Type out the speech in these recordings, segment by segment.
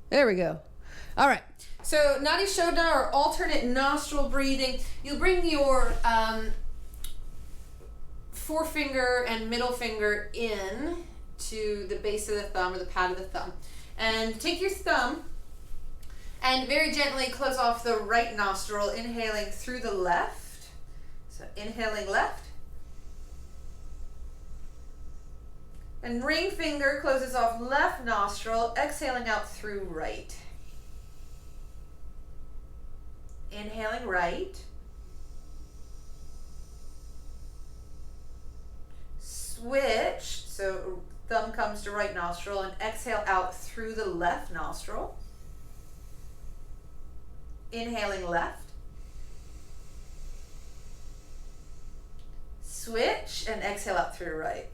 There we go. All right. So Nadi Shodhana, or alternate nostril breathing. You bring your forefinger and middle finger in to the base of the thumb or the pad of the thumb. And take your thumb and very gently close off the right nostril, inhaling through the left. So inhaling left. And ring finger closes off left nostril, exhaling out through right. Inhaling right. Switch, so thumb comes to right nostril and exhale out through the left nostril. Inhaling left. Switch and exhale out through right.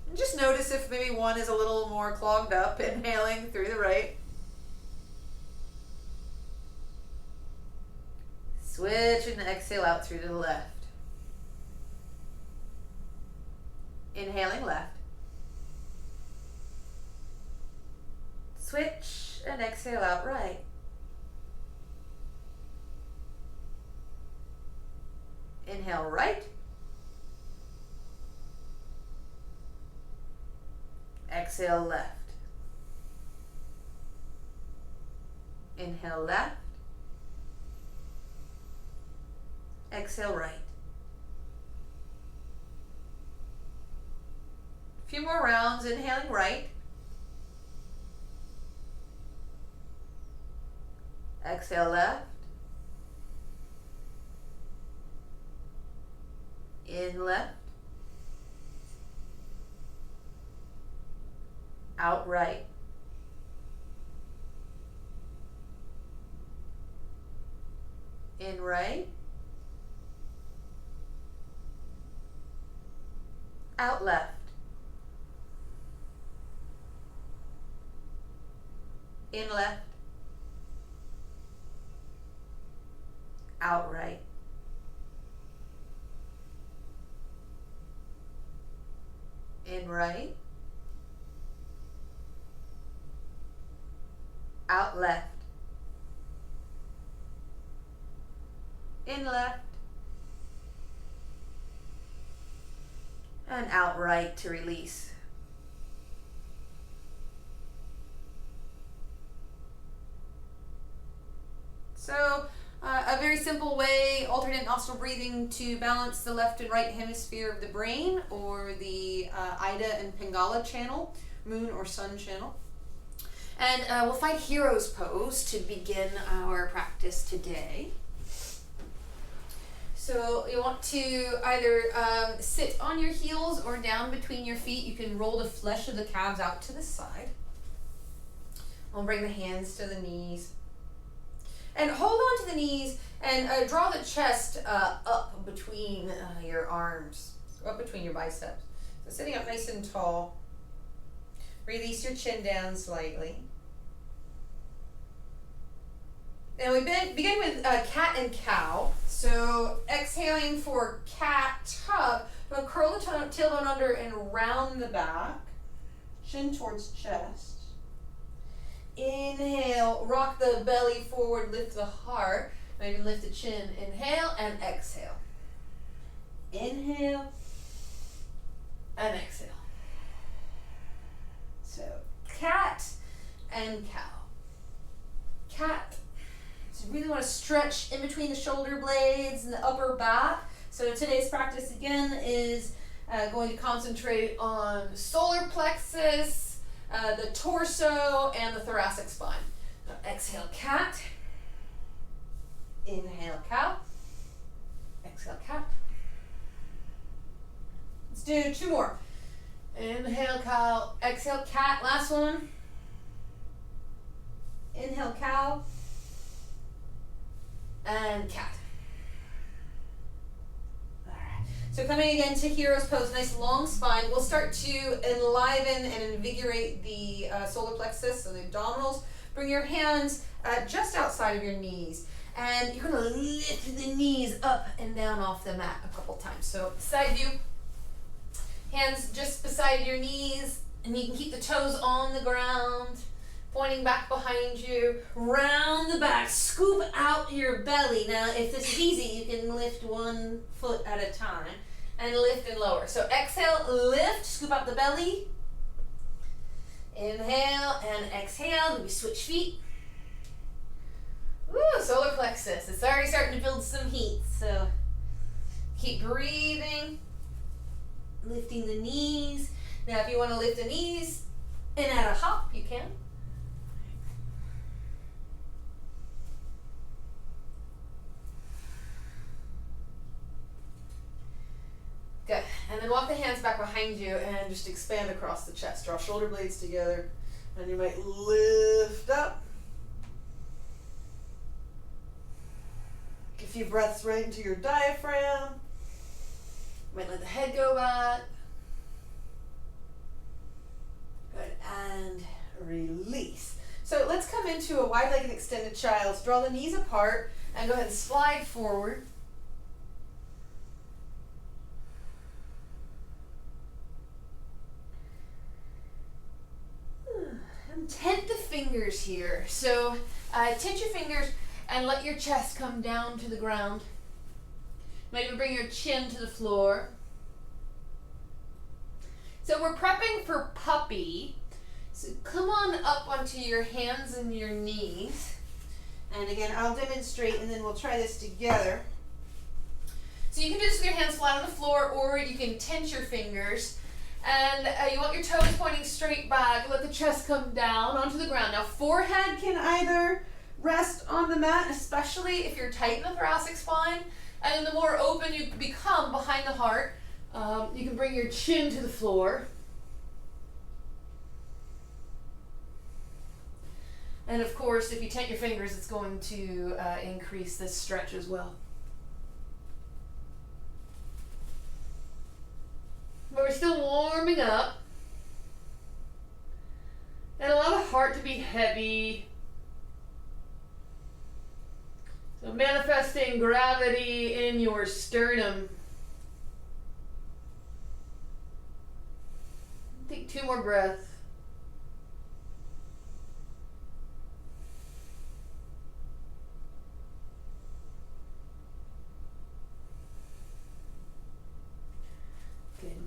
And just notice if maybe one is a little more clogged up, inhaling through the right. Switch and exhale out through the left. Inhaling left. Switch and exhale out right. Inhale right. Exhale left. Inhale left. Exhale right. A few more rounds, inhaling right. Exhale left. In left. Out right. In right. Out left. In left. Out right. In right. Out left. In left. And out right to release. So a very simple way, alternate nostril breathing, to balance the left and right hemisphere of the brain, or the Ida and Pingala channel, moon or sun channel. And we'll find hero's pose to begin our practice today. So you want to either sit on your heels or down between your feet. You can roll the flesh of the calves out to the side. We'll bring the hands to the knees. And hold on to the knees and draw the chest up between your arms, up between your biceps. So sitting up nice and tall. Release your chin down slightly. And we begin with cat and cow. So exhaling for cat, tug. We'll curl the tailbone under and round the back. Chin towards chest. Inhale, rock the belly forward, lift the heart. Maybe lift the chin. Inhale and exhale. Inhale and exhale. So cat and cow. Cat. So you really want to stretch in between the shoulder blades and the upper back. So today's practice again is going to concentrate on solar plexus, the torso, and the thoracic spine. Now exhale cat. Inhale cow. Exhale cat. Let's do two more. Inhale cow. Exhale cat. Last one. Inhale cow. And cat. Alright. So coming again to hero's pose, nice long spine. We'll start to enliven and invigorate the solar plexus, so the abdominals. Bring your hands just outside of your knees. And you're going to lift the knees up and down off the mat a couple times. So side view. Hands just beside your knees, And you can keep the toes on the ground, pointing back behind you, round the back, scoop out your belly. Now, if this is easy, you can lift one foot at a time and lift and lower. So exhale, lift, scoop out the belly. Inhale and exhale. Then we switch feet. Woo, solar plexus. It's already starting to build some heat, so keep breathing, lifting the knees. Now, if you want to lift the knees and add a hop, you can. Good. And then walk the hands back behind you and just expand across the chest. Draw shoulder blades together, and you might lift up. Take a few breaths right into your diaphragm. Might let the head go back. Good. And release. So let's come into a wide-legged extended child's. Draw the knees apart and go ahead and slide forward. And tent the fingers here. So tent your fingers and let your chest come down to the ground. Maybe bring your chin to the floor. So we're prepping for puppy. So come on up onto your hands and your knees. And again, I'll demonstrate and then we'll try this together. So you can do this with your hands flat on the floor, or you can tent your fingers. And you want your toes pointing straight back. Let the chest come down onto the ground. Now, forehead can either rest on the mat, especially if you're tight in the thoracic spine. And then the more open you become behind the heart, you can bring your chin to the floor. And of course, if you tent your fingers, it's going to increase this stretch as well. But we're still warming up. And allow the heart to be heavy. So manifesting gravity in your sternum. Take 2 more breaths.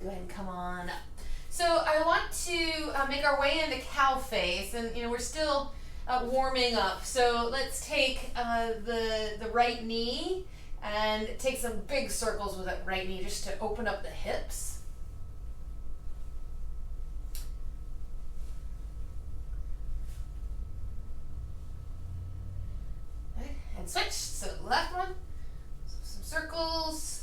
Go ahead and come on up. So I want to make our way into cow face, and we're still warming up. So let's take the right knee and take some big circles with that right knee just to open up the hips. Okay, and switch. So the left one, so some circles.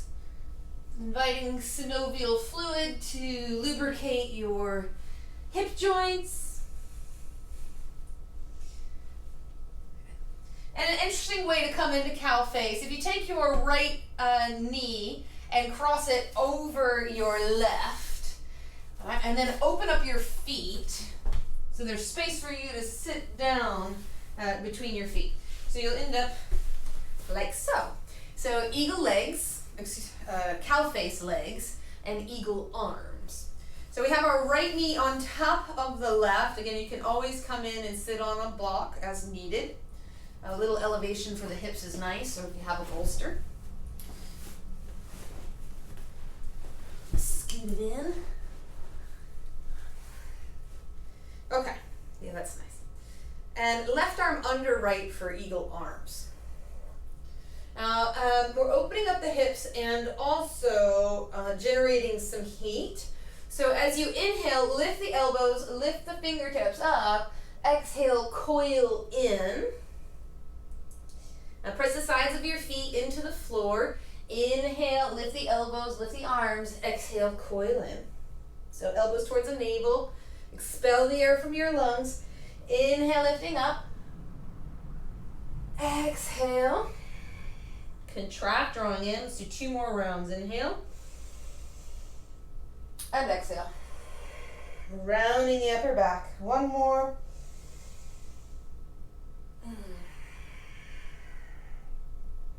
Inviting synovial fluid to lubricate your hip joints. And an interesting way to come into cow face, if you take your right knee and cross it over your left, and then open up your feet, so there's space for you to sit down between your feet. So you'll end up like so. So eagle legs, cow face legs, and eagle arms. So we have our right knee on top of the left. Again, you can always come in and sit on a block as needed. A little elevation for the hips is nice, or if you have a bolster. Scoot it in. Okay, yeah, that's nice. And left arm under right for eagle arms. Now, we're opening up the hips and also generating some heat. So as you inhale, lift the elbows, lift the fingertips up. Exhale, coil in. Now press the sides of your feet into the floor. Inhale, lift the elbows, lift the arms. Exhale, coil in. So elbows towards the navel. Expel the air from your lungs. Inhale, lifting up. Exhale. Contract, drawing in. Let's do 2 more rounds. Inhale. And exhale. Rounding the upper back. 1 more.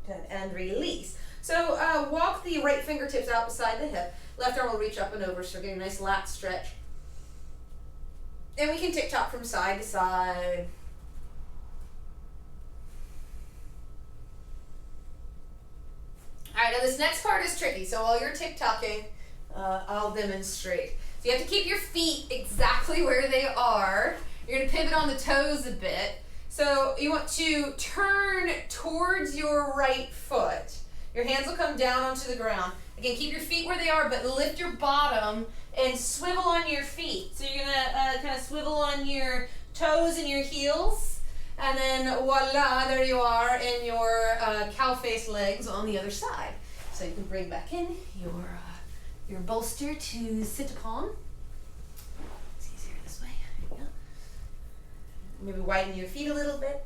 Good. And release. So walk the right fingertips out beside the hip. Left arm will reach up and over, so we're getting a nice lat stretch. And we can tick-tock from side to side. All right, now this next part is tricky. So while you're tick-tocking, I'll demonstrate. So you have to keep your feet exactly where they are. You're gonna pivot on the toes a bit. So you want to turn towards your right foot. Your hands will come down onto the ground. Again, keep your feet where they are, but lift your bottom and swivel on your feet. So you're gonna kind of swivel on your toes and your heels. And then voila, there you are in your cow face legs on the other side. So you can bring back in your bolster to sit upon. It's easier this way. There you go. Maybe widen your feet a little bit.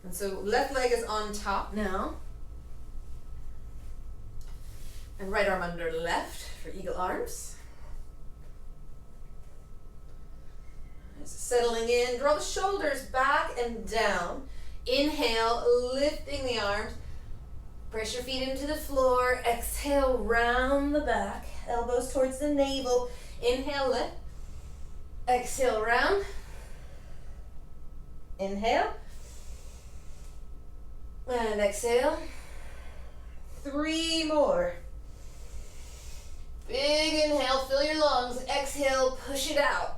And so left leg is on top now. And right arm under left for eagle arms. Settling in, draw the shoulders back and down. Inhale, lifting the arms. Press your feet into the floor. Exhale, round the back. Elbows towards the navel. Inhale, lift. Exhale, round. Inhale. And exhale. 3 more. Big inhale, fill your lungs. Exhale, push it out.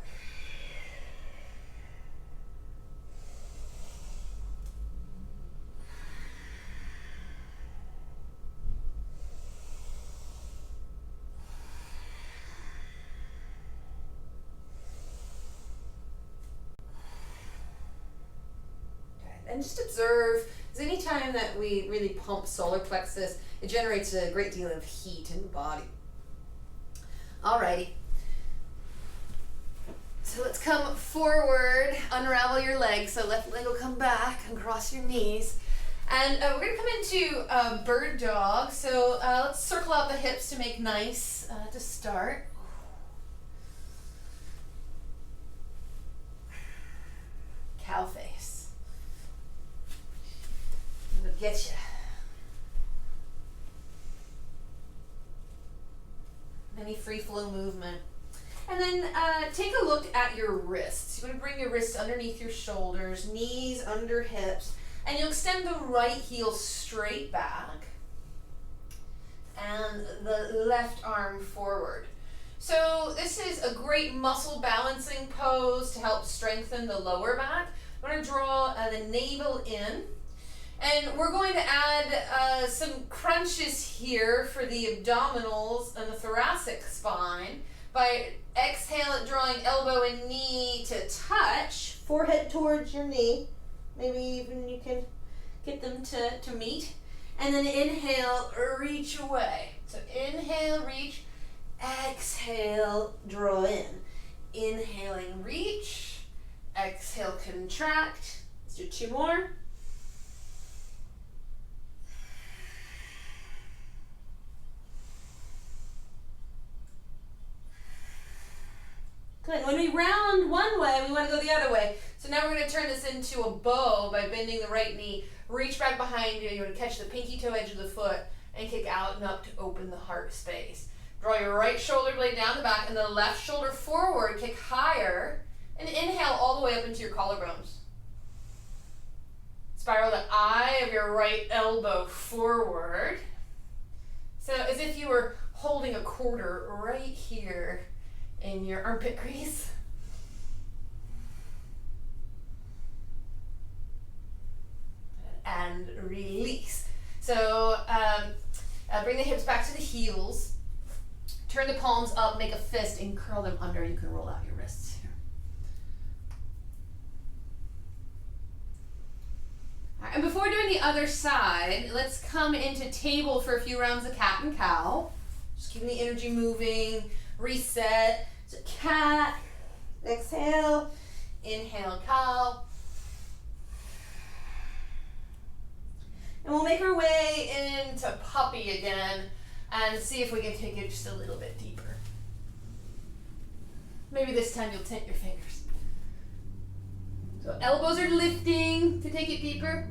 And just observe, because any time that we really pump solar plexus, it generates a great deal of heat in the body. Alrighty. So let's come forward, unravel your legs. So left leg will come back and cross your knees. And we're going to come into bird dog. So let's circle out the hips to make nice to start. Cow face. Get you. Any free flow movement. And then take a look at your wrists. You want to bring your wrists underneath your shoulders, knees under hips, and you'll extend the right heel straight back and the left arm forward. So this is a great muscle balancing pose to help strengthen the lower back. I'm going to draw the navel in. And we're going to add some crunches here for the abdominals and the thoracic spine by drawing elbow and knee to touch, forehead towards your knee. Maybe even you can get them to meet. And then inhale, reach away. So inhale, reach, exhale, draw in. Inhaling, reach, exhale, contract. Let's do 2 more. Good. When we round one way, we want to go the other way. So now we're going to turn this into a bow by bending the right knee. Reach back behind you. You want to catch the pinky toe edge of the foot and kick out and up to open the heart space. Draw your right shoulder blade down the back and the left shoulder forward. Kick higher and inhale all the way up into your collarbones. Spiral the eye of your right elbow forward. So as if you were holding a quarter right here in your armpit crease. And release. So bring the hips back to the heels. Turn the palms up, make a fist, and curl them under. You can roll out your wrists here. All right, and before doing the other side, let's come into table for a few rounds of cat and cow. Just keeping the energy moving. Reset. So cat, exhale, inhale, cow. And we'll make our way into puppy again and see if we can take it just a little bit deeper. Maybe this time you'll tint your fingers. So elbows are lifting to take it deeper.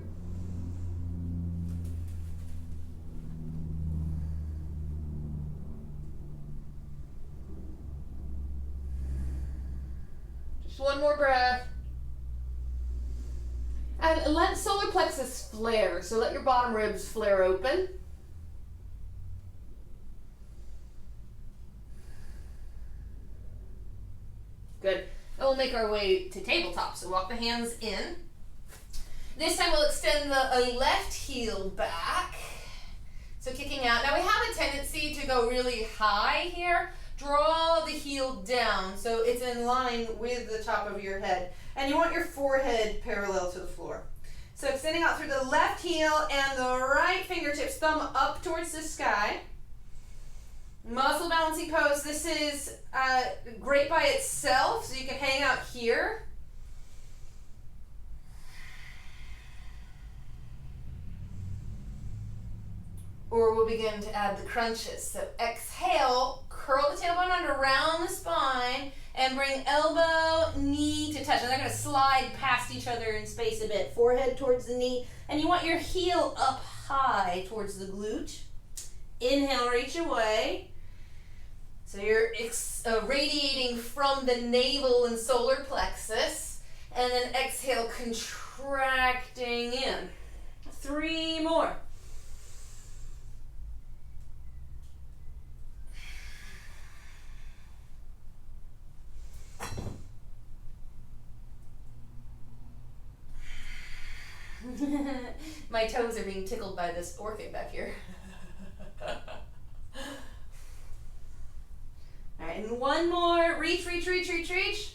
Just one more breath. And let solar plexus flare. So let your bottom ribs flare open. Good. And we'll make our way to tabletop. So walk the hands in. This time we'll extend the left heel back. So kicking out. Now we have a tendency to go really high here. Draw the heel down so it's in line with the top of your head. And you want your forehead parallel to the floor. So extending out through the left heel and the right fingertips, thumb up towards the sky. Muscle balancing pose. This is great by itself, so you can hang out here. Or we'll begin to add the crunches. So exhale, curl the tailbone under, round the spine, and bring elbow, knee to touch. And they're going to slide past each other in space a bit. Forehead towards the knee. And you want your heel up high towards the glute. Inhale, reach away. So you're radiating from the navel and solar plexus. And then exhale, contracting in. 3 more. My toes are being tickled by this orchid back here. Alright, and one more. Reach, reach, reach, reach, reach.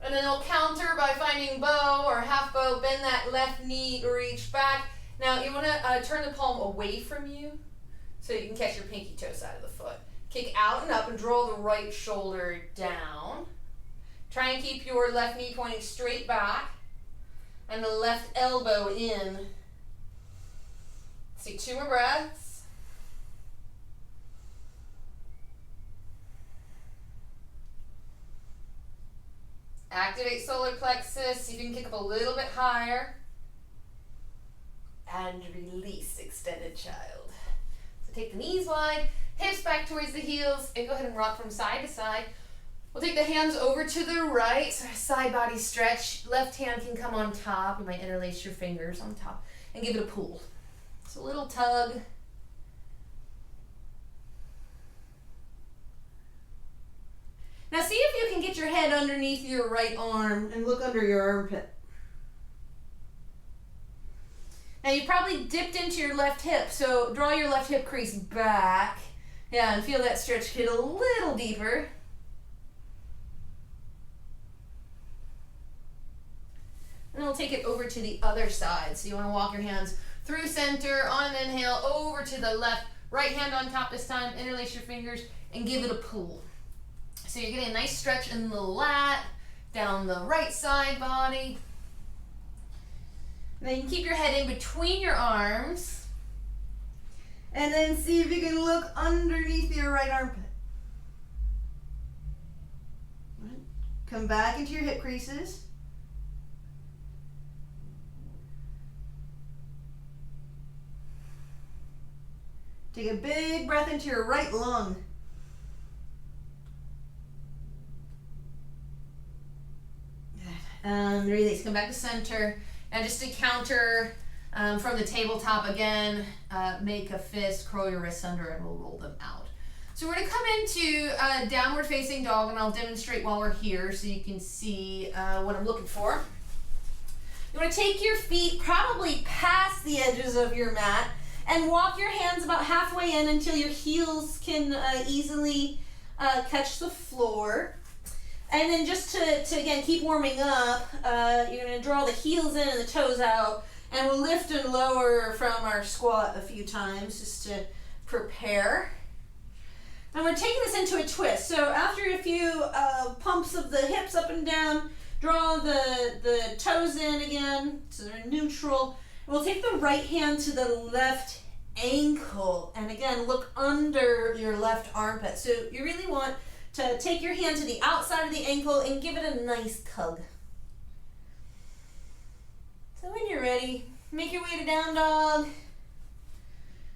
And then we'll counter by finding bow or half bow. Bend that left knee, reach back. Now you want to turn the palm away from you so you can catch your pinky toe side of the foot. Kick out and up and draw the right shoulder down. Try and keep your left knee pointing straight back. And the left elbow in. Let's take 2 more breaths. Activate solar plexus. See if you can kick up a little bit higher. And release extended child. So take the knees wide, hips back towards the heels, and go ahead and rock from side to side. We'll take the hands over to the right, so side body stretch. Left hand can come on top. You might interlace your fingers on top and give it a pull. So a little tug. Now see if you can get your head underneath your right arm and look under your armpit. Now you probably dipped into your left hip, so draw your left hip crease back. Yeah, and feel that stretch get a little deeper. And then we'll take it over to the other side. So you want to walk your hands through center on an inhale, over to the left, right hand on top this time, interlace your fingers, and give it a pull. So you're getting a nice stretch in the lat, down the right side body. And then you can keep your head in between your arms. And then see if you can look underneath your right armpit. Right. Come back into your hip creases. Take a big breath into your right lung. Good. And release. Come back to center. And just to counter from the tabletop again, make a fist, curl your wrists under, and we'll roll them out. So we're going to come into downward facing dog, and I'll demonstrate while we're here so you can see what I'm looking for. You want to take your feet probably past the edges of your mat and walk your hands about halfway in until your heels can easily catch the floor. And then just to again keep warming up, you're going to draw the heels in and the toes out, and we'll lift and lower from our squat a few times just to prepare. And we're taking this into a twist. So after a few pumps of the hips up and down, draw the toes in again so they're neutral. We'll take the right hand to the left ankle, and again look under your left armpit. So you really want to take your hand to the outside of the ankle and give it a nice tug. So when you're ready, make your way to down dog.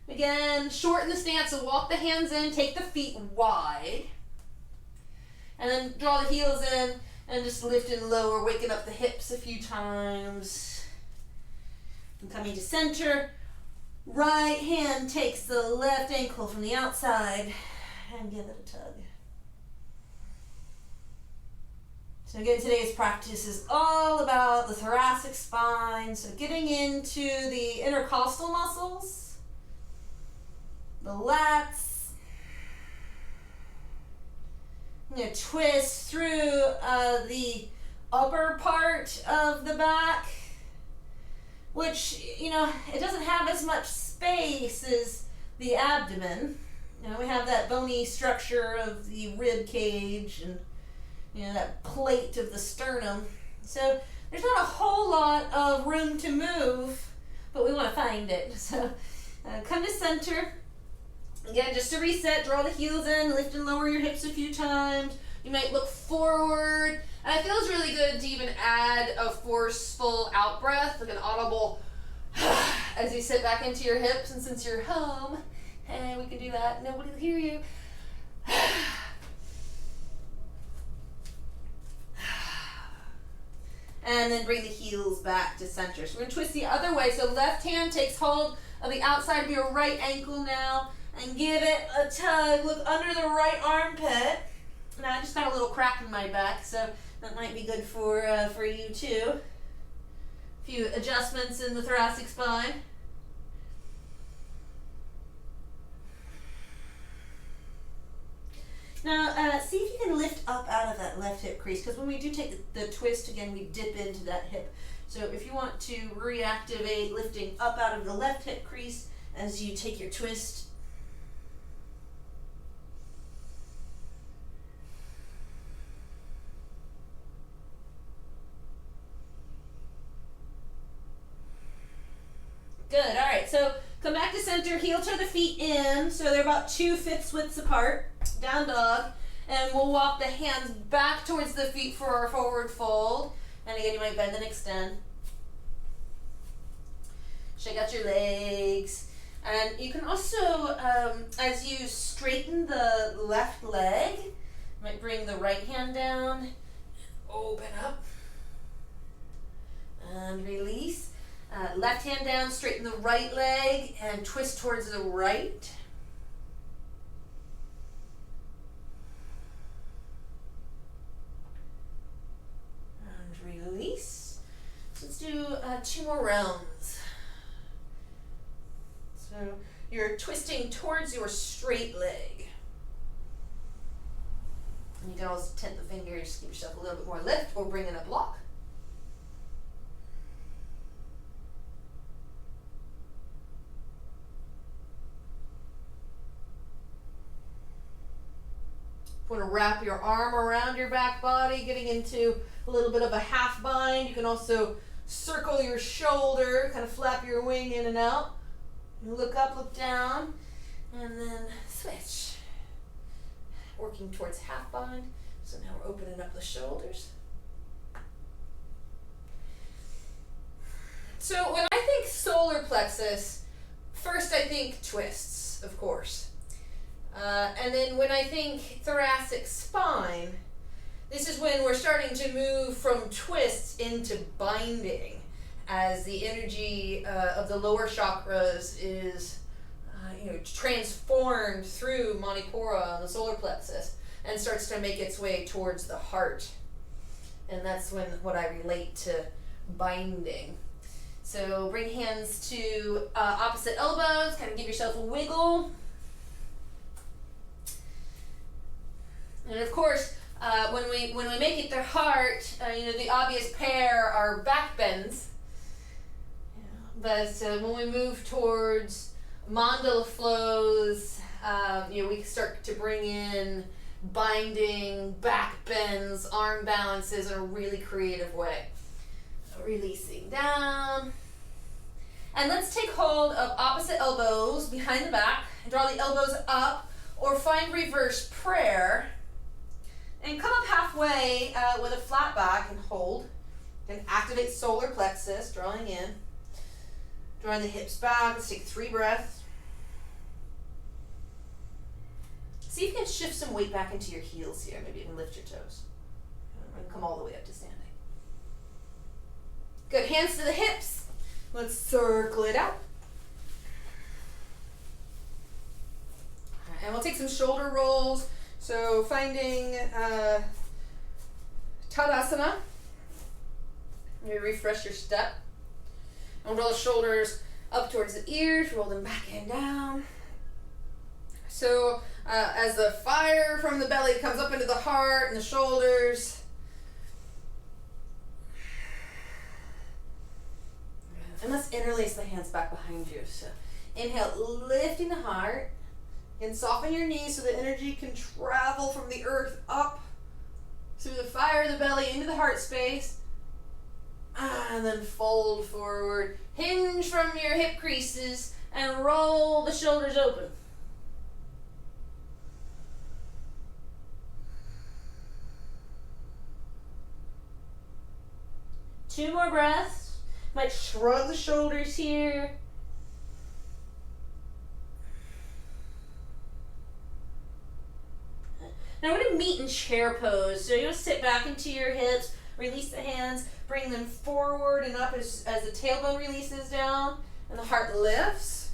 Again, shorten the stance, so walk the hands in, take the feet wide, and then draw the heels in, And just lift and lower, waking up the hips a few times. And coming to center. Right hand takes the left ankle from the outside and give it a tug. So again, today's practice is all about the thoracic spine. So getting into the intercostal muscles, the lats. I'm going to twist through the upper part of the back, which, it doesn't have as much space as the abdomen. We have that bony structure of the rib cage and, that plate of the sternum. So there's not a whole lot of room to move, but we want to find it. So come to center. Again, just to reset, draw the heels in, lift and lower your hips a few times. You might look forward. And it feels really good to even add a forceful out breath, like an audible as you sit back into your hips. And since you're home, hey, we can do that. Nobody will hear you. And then bring the heels back to center. So we're going to twist the other way. So left hand takes hold of the outside of your right ankle now. And give it a tug. Look under the right armpit. Now I just got a little crack in my back, so that might be good for you too. A few adjustments in the thoracic spine. Now see if you can lift up out of that left hip crease, because when we do take the twist again, we dip into that hip. So if you want to reactivate lifting up out of the left hip crease as you take your twist. Good, all right, so come back to center, heel to the feet in, so they're about 2/5 widths apart, down dog, and we'll walk the hands back towards the feet for our forward fold, and again, you might bend and extend. Shake out your legs, and you can also, as you straighten the left leg, you might bring the right hand down, open up, and release. Left hand down, straighten the right leg, and twist towards the right. And release. So let's do 2 more rounds. So you're twisting towards your straight leg. And you can also tip the fingers, give yourself a little bit more lift, or bring in a block. Want to wrap your arm around your back body, getting into a little bit of a half bind. You can also circle your shoulder, kind of flap your wing in and out. Look up, look down, and then switch. Working towards half bind. So now we're opening up the shoulders. So when I think solar plexus, first I think twists, of course. And then when I think thoracic spine, this is when we're starting to move from twists into binding, as the energy of the lower chakras is transformed through Manipura and the solar plexus and starts to make its way towards the heart. And that's what I relate to binding. So bring hands to opposite elbows, kind of give yourself a wiggle. And of course, when we make it to heart, the obvious pair are back bends. But when we move towards mandala flows, we start to bring in binding, back bends, arm balances in a really creative way. Releasing down. And let's take hold of opposite elbows behind the back. Draw the elbows up, or find reverse prayer. And come up halfway with a flat back and hold. And activate solar plexus, drawing in. Drawing the hips back. Let's take 3 breaths. See if you can shift some weight back into your heels here. Maybe even lift your toes. And come all the way up to standing. Good, hands to the hips. Let's circle it out. And we'll take some shoulder rolls. So finding Tadasana. Maybe refresh your step. And roll the shoulders up towards the ears, roll them back and down. So as the fire from the belly comes up into the heart and the shoulders. And let's interlace the hands back behind you. So inhale, lifting the heart. And soften your knees so the energy can travel from the earth up through the fire of the belly into the heart space. And then fold forward. Hinge from your hip creases and roll the shoulders open. Two more breaths. Might shrug the shoulders here. Now we're going to meet in chair pose. So you'll sit back into your hips, release the hands, bring them forward and up as the tailbone releases down and the heart lifts.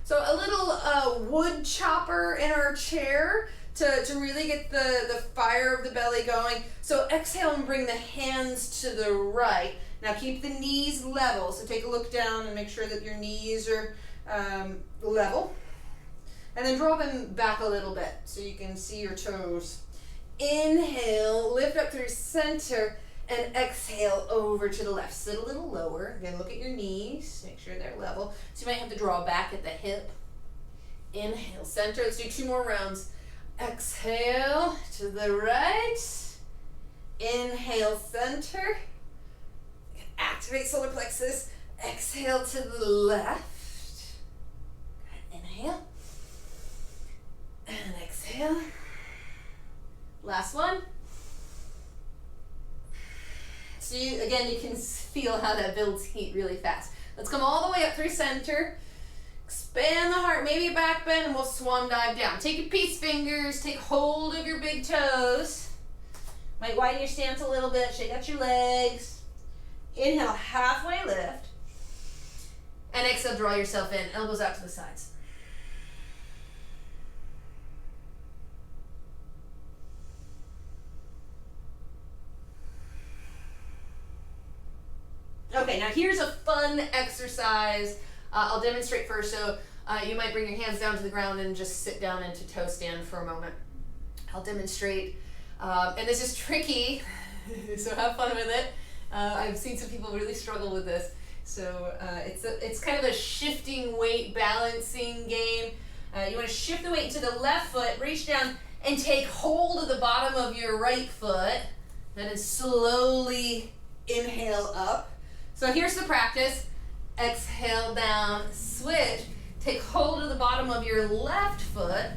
So a little wood chopper in our chair to really get the fire of the belly going. So exhale and bring the hands to the right. Now keep the knees level. So take a look down and make sure that your knees are level. And then draw them back a little bit so you can see your toes. Inhale, lift up through center, and exhale over to the left. Sit a little lower. Again, look at your knees. Make sure they're level. So you might have to draw back at the hip. Inhale, center. Let's do 2 more rounds. Exhale to the right. Inhale, center. Activate solar plexus. Exhale to the left. Inhale. And exhale. Last one. So you can feel how that builds heat really fast. Let's come all the way up through center. Expand the heart, maybe a back bend, and we'll swan dive down. Take your peace fingers, take hold of your big toes. Might widen your stance a little bit, shake out your legs. Inhale, halfway lift. And exhale, draw yourself in, elbows out to the sides. Okay, now here's a fun exercise. I'll demonstrate first. So you might bring your hands down to the ground and just sit down into toe stand for a moment. I'll demonstrate. And this is tricky, so have fun with it. I've seen some people really struggle with this. So it's kind of a shifting weight balancing game. You want to shift the weight into the left foot, reach down and take hold of the bottom of your right foot. And then slowly inhale up. So here's the practice. Exhale down, switch. Take hold of the bottom of your left foot.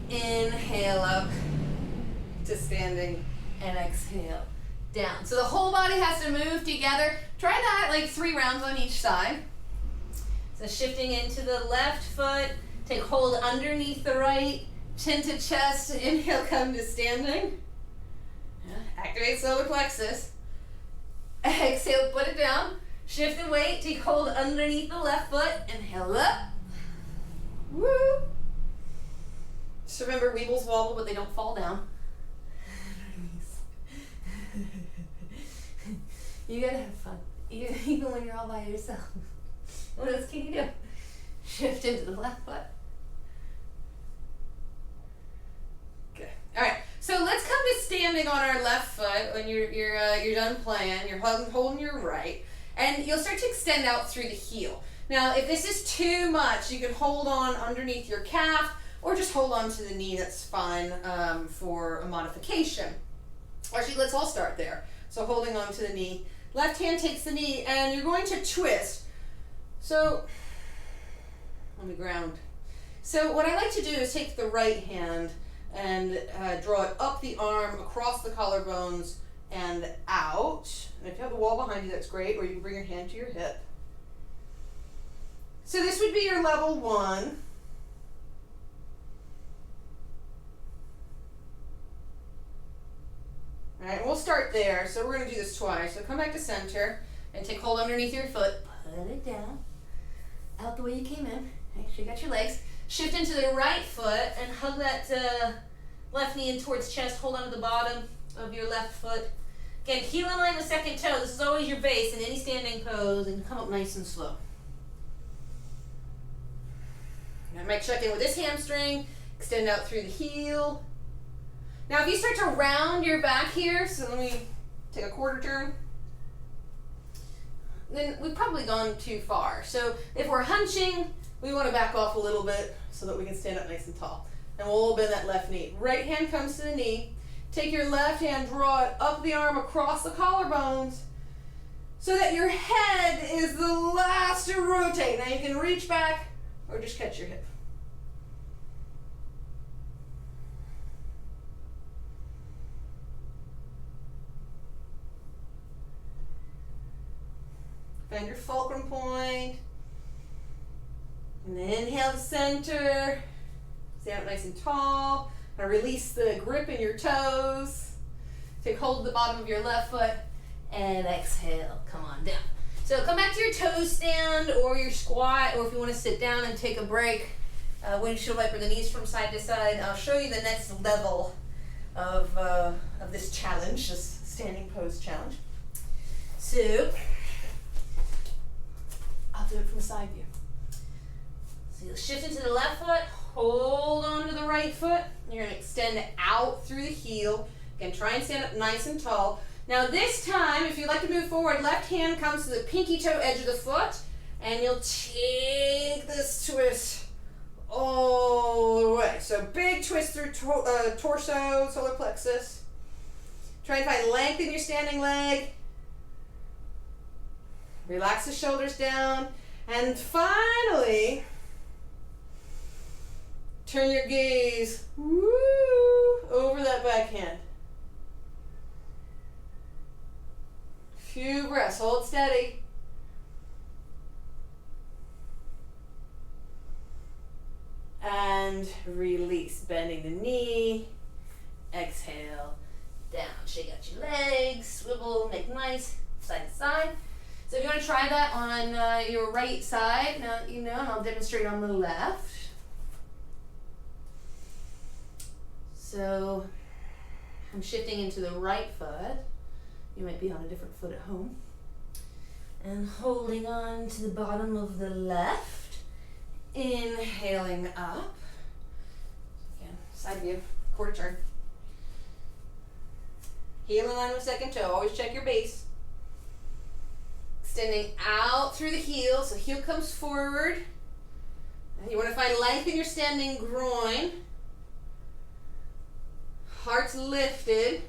Inhale up to standing and exhale down. So the whole body has to move together. Try that like 3 rounds on each side. So shifting into the left foot. Take hold underneath the right. Chin to chest. Inhale, come to standing. Activate solar plexus. Exhale, put it down. Shift the weight, take hold underneath the left foot, inhale up. Woo! Just remember, weebles wobble, but they don't fall down. You gotta have fun, even when you're all by yourself. What else can you do? Shift into the left foot. Good. All right. So let's come to standing on our left foot when you're done playing. You're holding your right. And you'll start to extend out through the heel. Now, if this is too much, you can hold on underneath your calf or just hold on to the knee. That's fine for a modification. Actually, let's all start there. So holding on to the knee. Left hand takes the knee and you're going to twist. So, let me ground. So what I like to do is take the right hand and draw it up the arm, across the collarbones, and out. And if you have the wall behind you, that's great, or you can bring your hand to your hip. So this would be your level 1. All right, we'll start there. So we're gonna do this twice. So come back to center and take hold underneath your foot. Put it down, out the way you came in. Make sure you got your legs. Shift into the right foot and hug that left knee in towards chest. Hold on to the bottom of your left foot. Again, heel in line with second toe. This is always your base in any standing pose, and come up nice and slow. I might check in with this hamstring. Extend out through the heel. Now if you start to round your back here, so let me take a quarter turn, then we've probably gone too far. So if we're hunching, we want to back off a little bit so that we can stand up nice and tall. And we'll bend that left knee. Right hand comes to the knee. Take your left hand, draw it up the arm across the collarbones so that your head is the last to rotate. Now you can reach back or just catch your hip. Find your fulcrum point. And then inhale to center. Stand up nice and tall. Now release the grip in your toes. Take hold of the bottom of your left foot. And exhale, come on down. So come back to your toe stand or your squat, or if you want to sit down and take a break, windshield wiper the knees from side to side. I'll show you the next level of this challenge, this standing pose challenge. So, I'll do it from the side view. So you'll shift into the left foot, hold on to the right foot. You're going to extend out through the heel. Again, try and stand up nice and tall. Now this time, if you'd like to move forward, left hand comes to the pinky toe edge of the foot, and you'll take this twist all the way. So big twist through torso, solar plexus. Try and find length in your standing leg. Relax the shoulders down. And finally, turn your gaze over that backhand. Few breaths, hold steady. And release, bending the knee. Exhale, down. Shake out your legs, swivel, make nice, side to side. So if you want to try that on your right side, now you know, and I'll demonstrate on the left. So I'm shifting into the right foot. You might be on a different foot at home. And holding on to the bottom of the left. Inhaling up. Again, side view, quarter turn. Heel in line with second toe. Always check your base. Extending out through the heel. So heel comes forward. And you want to find length in your standing groin. Heart's lifted.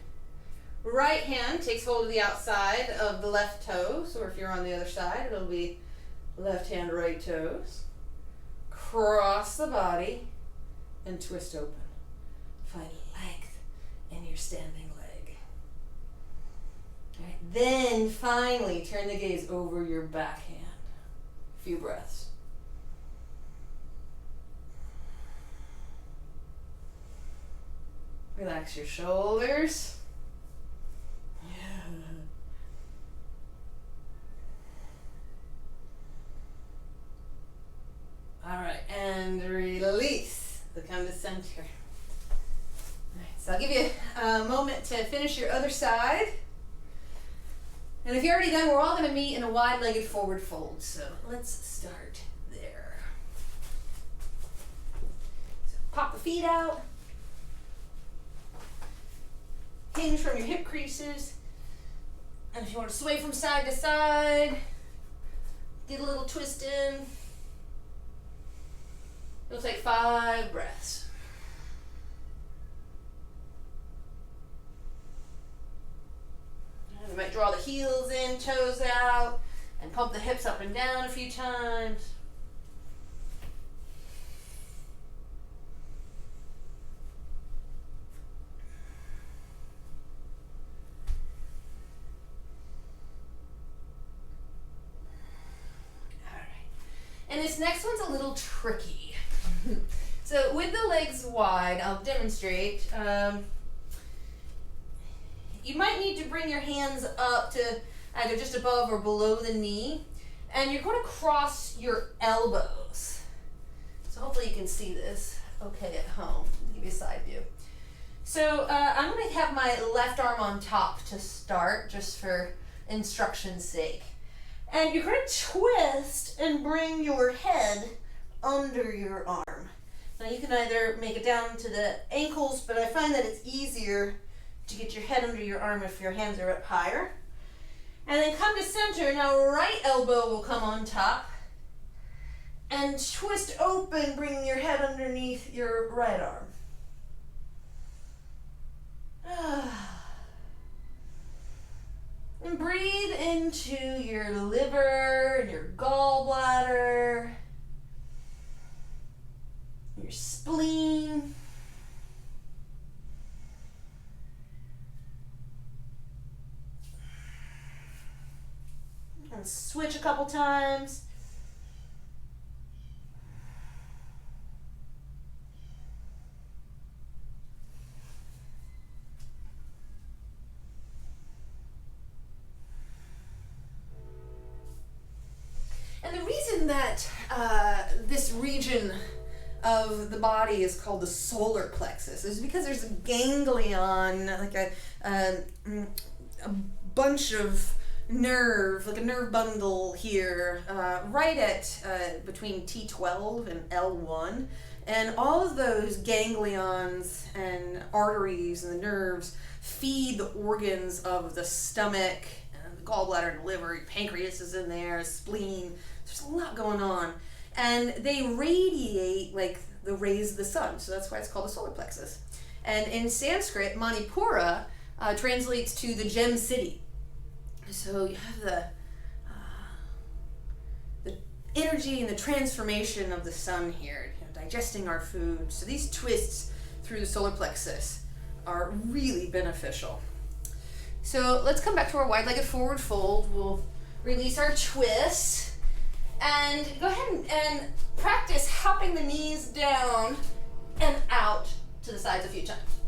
Right hand takes hold of the outside of the left toes, or if you're on the other side, it'll be left hand, right toes. Cross the body and twist open. Find length in your standing leg. All right. Then finally turn the gaze over your backhand. A few breaths. Relax your shoulders. All right, and release. So come to center. All right, so I'll give you a moment to finish your other side. And if you're already done, we're all going to meet in a wide-legged forward fold. So let's start there. So pop the feet out. Hinge from your hip creases. And if you want to sway from side to side, get a little twist in. You'll take 5 breaths. And you might draw the heels in, toes out, and pump the hips up and down a few times. All right. And this next one's a little tricky. So with the legs wide, I'll demonstrate. you might need to bring your hands up to either just above or below the knee. And you're going to cross your elbows. So hopefully you can see this okay at home. I'll give you a side view. So I'm going to have my left arm on top to start, just for instruction's sake. And you're going to twist and bring your head under your arm. Now you can either make it down to the ankles, but I find that it's easier to get your head under your arm if your hands are up higher. And then come to center. Now right elbow will come on top. And twist open, bring your head underneath your right arm. And breathe into your liver and your gallbladder, your spleen. And switch a couple times. And the reason that this region of the body is called the solar plexus is because there's a ganglion, like a bunch of nerve, like a nerve bundle here, right at between T12 and L1. And all of those ganglions and arteries and the nerves feed the organs of the stomach, and the gallbladder and the liver. Your pancreas is in there, spleen. There's a lot going on. And they radiate like the rays of the sun. So that's why it's called the solar plexus. And in Sanskrit, Manipura translates to the gem city. So you have the energy and the transformation of the sun here, digesting our food. So these twists through the solar plexus are really beneficial. So let's come back to our wide-legged forward fold. We'll release our twist and go ahead and practice hopping the knees down and out to the sides a few times.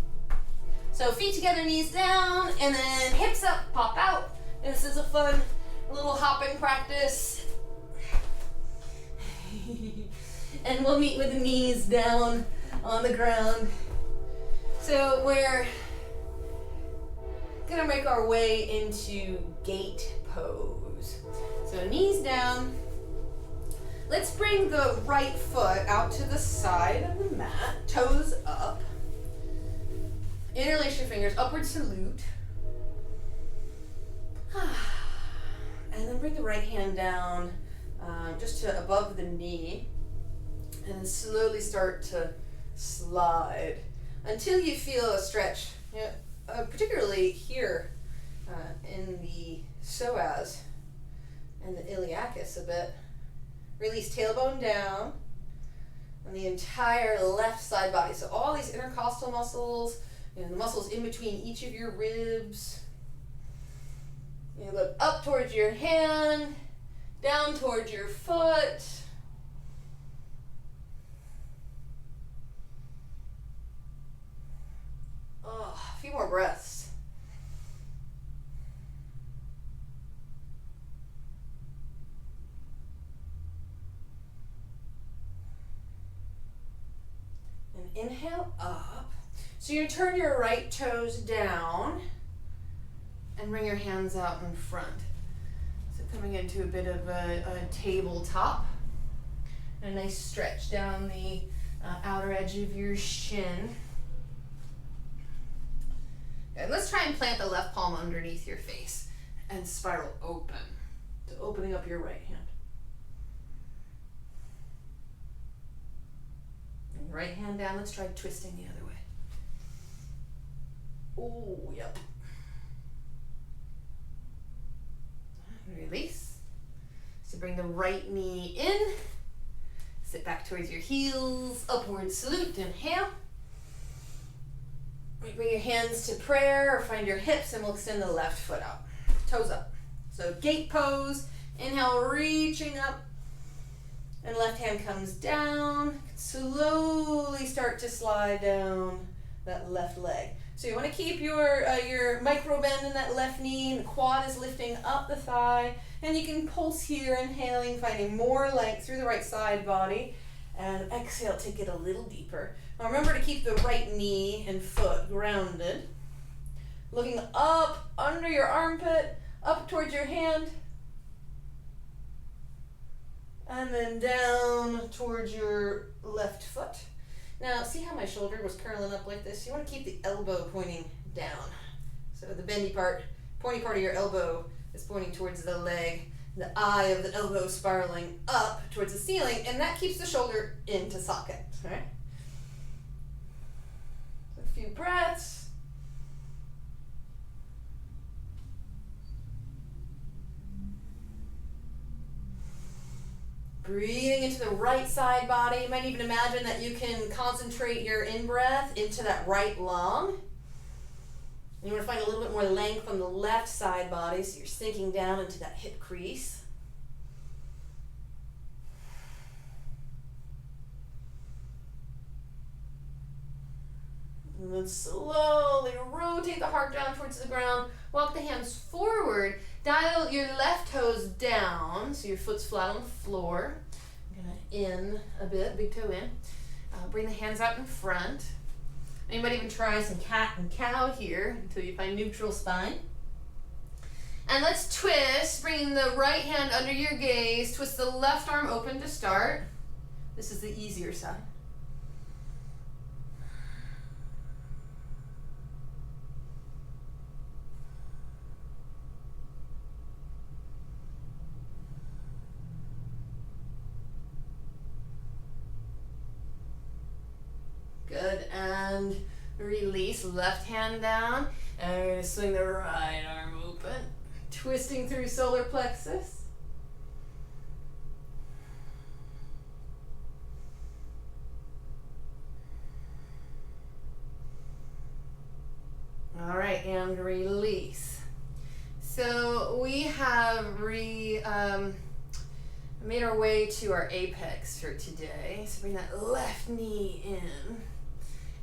So feet together, knees down, and then hips up, pop out. And this is a fun little hopping practice. And we'll meet with the knees down on the ground. So we're gonna make our way into gate pose. So knees down. Let's bring the right foot out to the side of the mat, toes up. Interlace your fingers, upward salute. And then bring the right hand down just to above the knee. And then slowly start to slide until you feel a stretch, particularly here in the psoas and the iliacus a bit. Release tailbone down on the entire left side body. So all these intercostal muscles, the muscles in between each of your ribs. You look up towards your hand, down towards your foot. Oh, a few more breaths. And inhale up. So you turn your right toes down and bring your hands out in front. So coming into a bit of a tabletop. And a nice stretch down the outer edge of your shin. And let's try and plant the left palm underneath your face and spiral open. So opening up your right hand. And right hand down, let's try twisting the other way. Oh, yep. Release. So bring the right knee in. Sit back towards your heels. Upward salute. Inhale. Bring your hands to prayer or find your hips and we'll extend the left foot out. Toes up. So gate pose. Inhale, reaching up. And left hand comes down. Slowly start to slide down that left leg. So you want to keep your micro bend in that left knee, and the quad is lifting up the thigh. And you can pulse here, inhaling, finding more length through the right side body. And exhale, take it a little deeper. Now remember to keep the right knee and foot grounded. Looking up under your armpit, up towards your hand. And then down towards your left foot. Now, see how my shoulder was curling up like this? You want to keep the elbow pointing down. So the bendy part, pointy part of your elbow is pointing towards the leg. The eye of the elbow spiraling up towards the ceiling, and that keeps the shoulder into socket. All right? So a few breaths. Breathing into the right side body. You might even imagine that you can concentrate your in-breath into that right lung. You want to find a little bit more length on the left side body, so you're sinking down into that hip crease. And then slowly rotate the heart down towards the ground. Walk the hands forward. Dial your left toes down, so your foot's flat on the floor. I'm gonna in a bit, big toe in. Bring the hands out in front. And you might even try some cat and cow here until you find neutral spine. And let's twist, bringing the right hand under your gaze. Twist the left arm open to start. This is the easier side. Good, and release, left hand down, and we're going to swing the right arm open, twisting through solar plexus. All right, and release. So we have made our way to our apex for today. So bring that left knee in.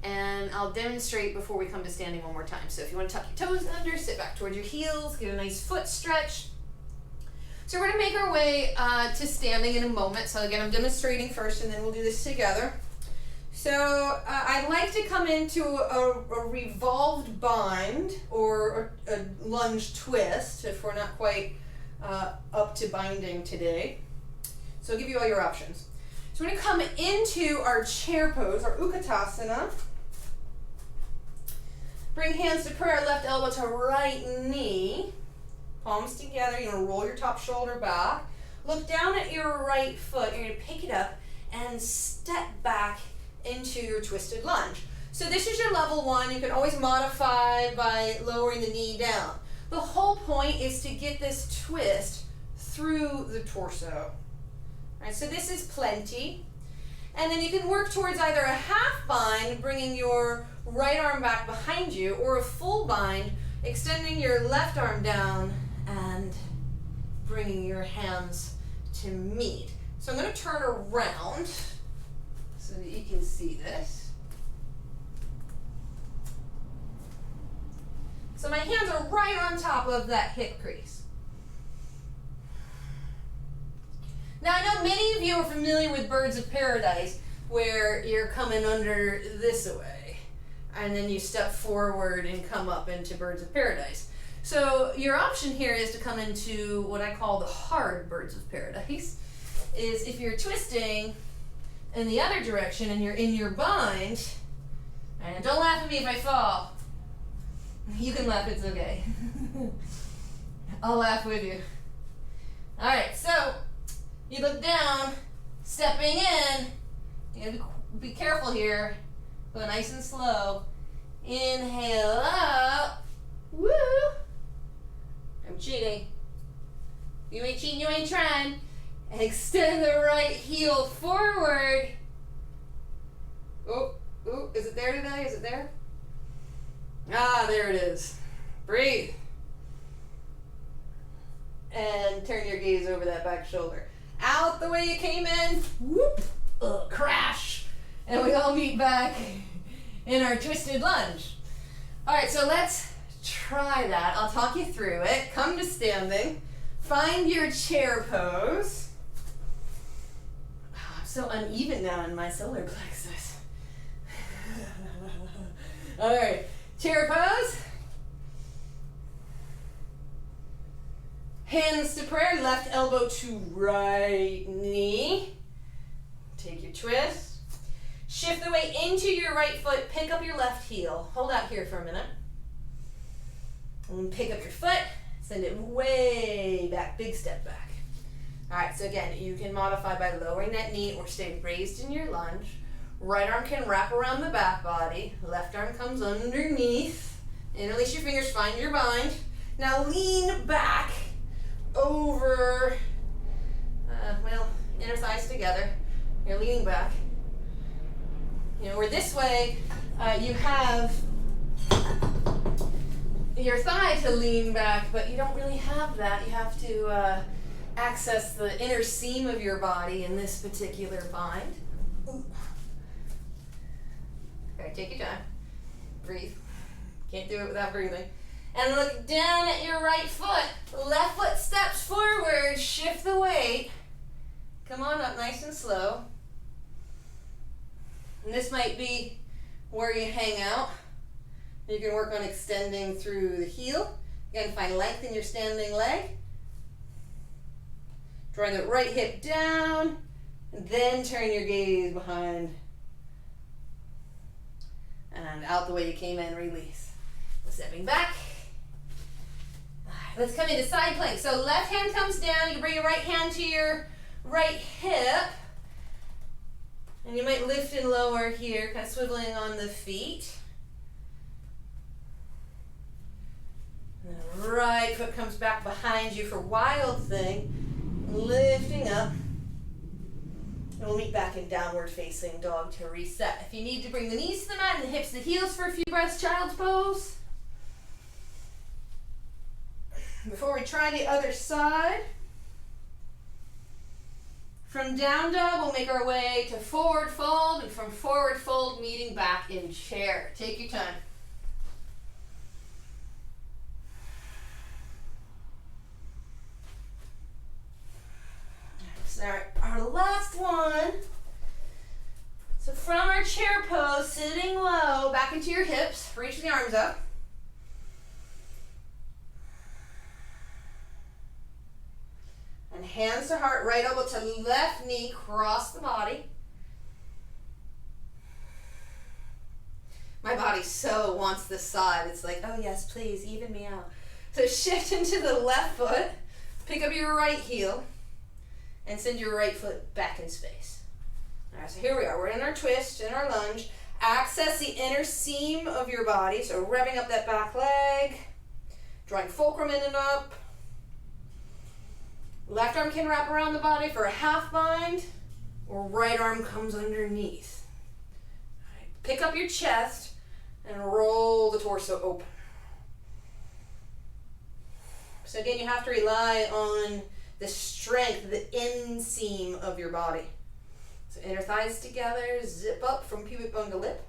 And I'll demonstrate before we come to standing one more time. So if you want to tuck your toes under, sit back towards your heels, get a nice foot stretch. So we're going to make our way to standing in a moment. So again, I'm demonstrating first, and then we'll do this together. So I'd like to come into a revolved bind or a lunge twist if we're not quite up to binding today. So I'll give you all your options. So we're going to come into our chair pose, our Utkatasana. Bring hands to prayer, left elbow to right knee. Palms together. You're going to roll your top shoulder back. Look down at your right foot. You're going to pick it up and step back into your twisted lunge. So this is your level one. You can always modify by lowering the knee down. The whole point is to get this twist through the torso. All right, so this is plenty. And then you can work towards either a half bind, bringing your right arm back behind you, or a full bind, extending your left arm down and bringing your hands to meet. So I'm going to turn around so that you can see this. So my hands are right on top of that hip crease. Now I know many of you are familiar with Birds of Paradise, where you're coming under this way, and then you step forward and come up into Birds of Paradise. So your option here is to come into what I call the hard Birds of Paradise, is if you're twisting in the other direction and you're in your bind, and don't laugh at me if I fall. You can laugh, it's okay. I'll laugh with you. All right, so you look down, stepping in. You gotta be careful here. Go nice and slow. Inhale up. Woo! I'm cheating. You ain't cheating, you ain't trying. And extend the right heel forward. Oh, is it there today? Is it there? Ah, there it is. Breathe. And turn your gaze over that back shoulder. Out the way you came in. Whoop. Crash. And we all meet back in our twisted lunge. All right, so let's try that. I'll talk you through it. Come to standing. Find your chair pose. I'm so uneven now in my solar plexus. All right, chair pose. Hands to prayer, left elbow to right knee. Take your twist. Shift the weight into your right foot, pick up your left heel. Hold out here for a minute. And pick up your foot, send it way back, big step back. All right, so again, you can modify by lowering that knee or stay raised in your lunge. Right arm can wrap around the back body. Left arm comes underneath. Interlace your fingers, find your bind. Now lean back over, inner thighs together. You're leaning back. You know, or this way, you have your thigh to lean back, but you don't really have that. You have to access the inner seam of your body in this particular bind. Okay, take your time. Breathe. Can't do it without breathing. And look down at your right foot. Left foot steps forward. Shift the weight. Come on up nice and slow. And this might be where you hang out. You can work on extending through the heel. Again, find length in your standing leg. Drawing the right hip down. And then turn your gaze behind. And out the way you came in, release. Stepping back. Let's come into side plank. So left hand comes down. You bring your right hand to your right hip. And you might lift and lower here, kind of swiveling on the feet. And the right foot comes back behind you for wild thing. Lifting up. And we'll meet back in downward facing dog to reset. If you need to bring the knees to the mat and the hips to the heels for a few breaths, child's pose. Before we try the other side, from down dog, we'll make our way to forward fold, and from forward fold, meeting back in chair. Take your time. So our last one. So from our chair pose, sitting low, back into your hips, reach the arms up. And hands to heart, right elbow to left knee, cross the body. My body so wants this side. It's like, oh yes, please, even me out. So shift into the left foot, pick up your right heel, and send your right foot back in space. All right, so here we are. We're in our twist, in our lunge. Access the inner seam of your body, so revving up that back leg, drawing fulcrum in and up. Left arm can wrap around the body for a half bind, or right arm comes underneath. All right, pick up your chest and roll the torso open. So again, you have to rely on the strength, the inseam of your body. So inner thighs together, zip up from pubic bone to lip.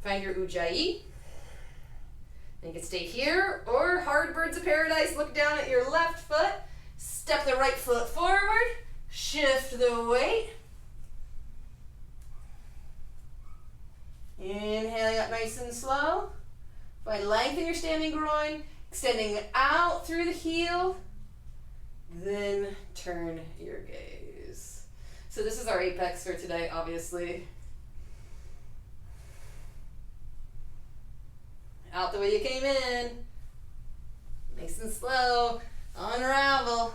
Find your ujjayi. You can stay here, or hard birds of paradise, look down at your left foot, step the right foot forward, shift the weight. Inhaling up nice and slow. Find length in your standing groin, extending out through the heel. Then turn your gaze. So this is our apex for today, obviously. Out the way you came in. Nice and slow. Unravel.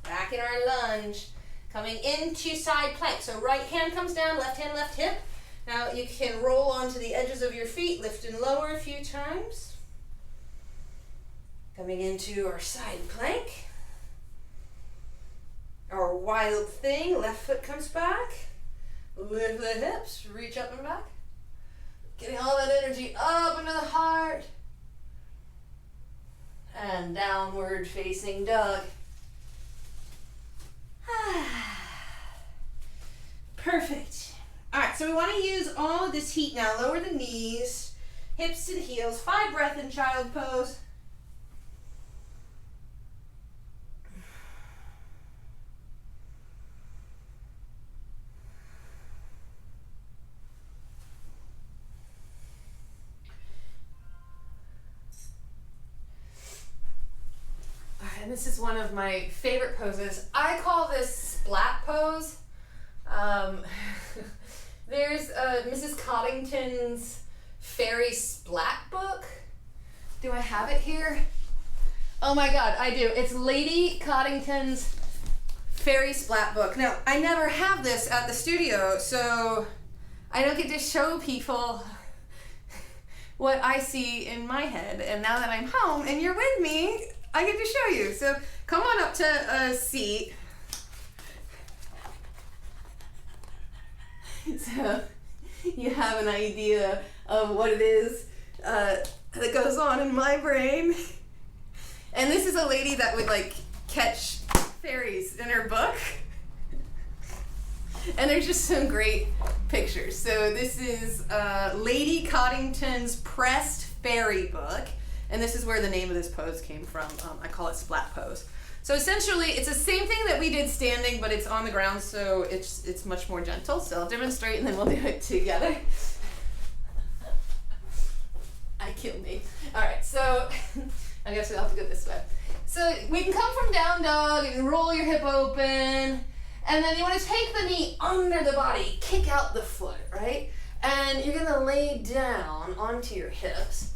Back in our lunge. Coming into side plank. So right hand comes down, left hand, left hip. Now you can roll onto the edges of your feet, lift and lower a few times. Coming into our side plank. Our wild thing, left foot comes back. Lift the hips, reach up and back. Getting all that energy up into the heart. And downward facing dog. Perfect. All right, so we want to use all of this heat now. Lower the knees, hips to the heels. 5 breath in child pose. And this is one of my favorite poses. I call this splat pose. There's Mrs. Coddington's Fairy Splat book. Do I have it here? Oh my god, I do. It's Lady Coddington's Fairy Splat book. Now, I never have this at the studio, so I don't get to show people what I see in my head. And now that I'm home and you're with me, I get to show you. So come on up to a seat. So you have an idea of what it is that goes on in my brain. And this is a lady that would like catch fairies in her book. And there's just some great pictures. So this is Lady Coddington's pressed fairy book. And this is where the name of this pose came from. I call it splat pose. So essentially, it's the same thing that we did standing, but it's on the ground, so it's much more gentle. So I'll demonstrate, and then we'll do it together. I killed me. All right, so I guess we'll have to go this way. So we can come from down dog and roll your hip open, and then you want to take the knee under the body, kick out the foot, right? And you're gonna lay down onto your hips.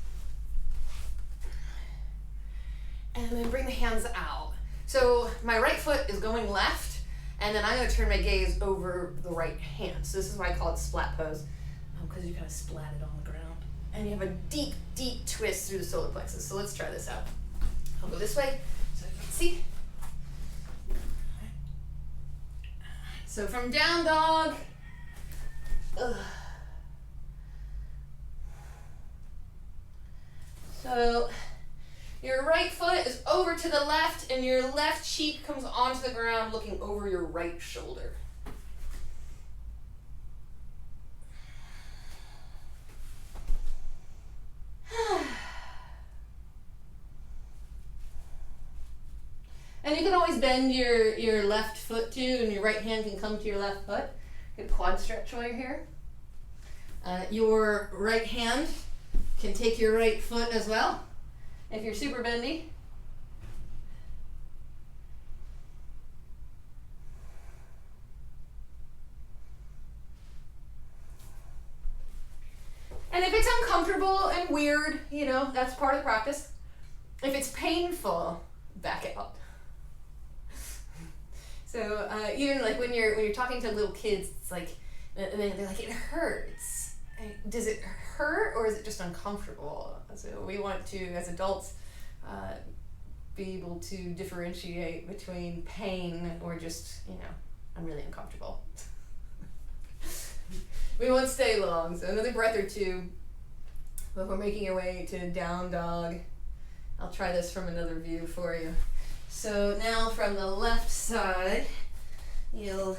And then bring the hands out. So my right foot is going left, and then I'm gonna turn my gaze over the right hand. So this is why I call it splat pose, because you kind of splat it on the ground. And you have a deep, deep twist through the solar plexus. So let's try this out. I'll go this way so you can see. So from down dog, so your right foot is over to the left, and your left cheek comes onto the ground looking over your right shoulder. And you can always bend your left foot too, and your right hand can come to your left foot. Good quad stretch while you're here. Your right hand can take your right foot as well, if you're super bendy. And if it's uncomfortable and weird, you know, that's part of the practice. If it's painful, back out. So even like when you're talking to little kids, it's like, and they're like, it hurts. Does it hurt, or is it just uncomfortable? So we want to, as adults, be able to differentiate between pain or just, you know, I'm really uncomfortable. We won't stay long, so another breath or two before making your way to down dog. I'll try this from another view for you. So now from the left side, you'll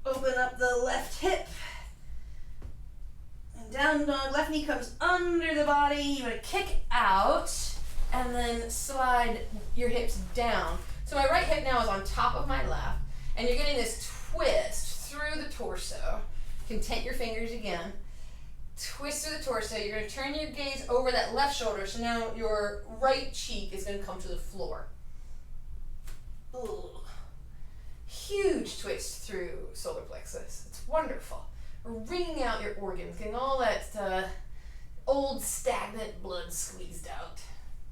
open up the left hip. And down dog, left knee comes under the body. You want to kick out and then slide your hips down. So my right hip now is on top of my left, and you're getting this twist through the torso. You can take your fingers again. Twist through the torso. You're going to turn your gaze over that left shoulder, so now your right cheek is going to come to the floor. Ooh. Huge twist through solar plexus. It's wonderful. We're wringing out your organs, getting all that old stagnant blood squeezed out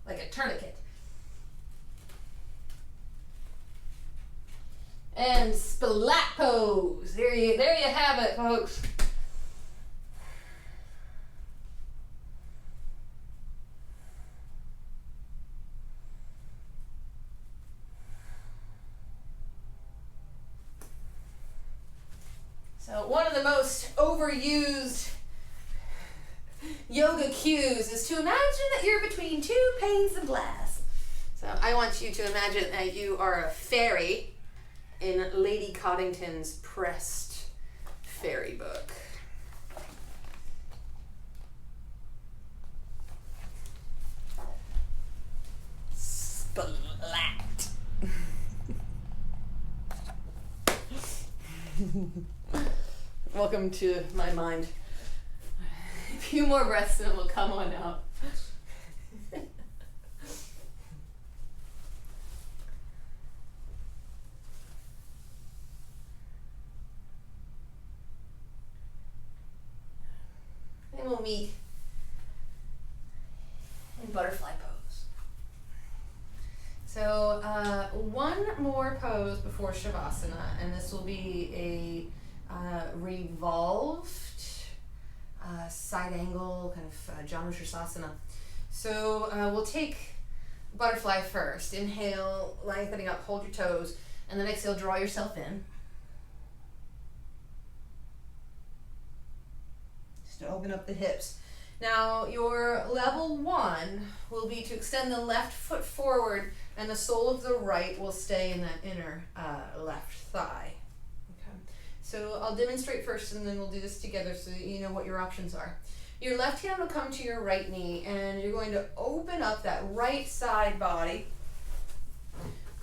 like a tourniquet. And splat pose. There you have it, folks. So one of the most overused yoga cues is to imagine that you're between two panes of glass. So I want you to imagine that you are a fairy in Lady Coddington's pressed fairy book. Splat. Welcome to my mind. A few more breaths and it will come on out. And we'll meet in butterfly pose. So one more pose before Shavasana, and this will be a revolved side angle kind of Janu Sirsasana. So we'll take butterfly first. Inhale, lengthening up, hold your toes, and then exhale, draw yourself in. Just to open up the hips. Now your level 1 will be to extend the left foot forward and the sole of the right will stay in that inner left thigh. Okay. So I'll demonstrate first and then we'll do this together so that you know what your options are. Your left hand will come to your right knee and you're going to open up that right side body,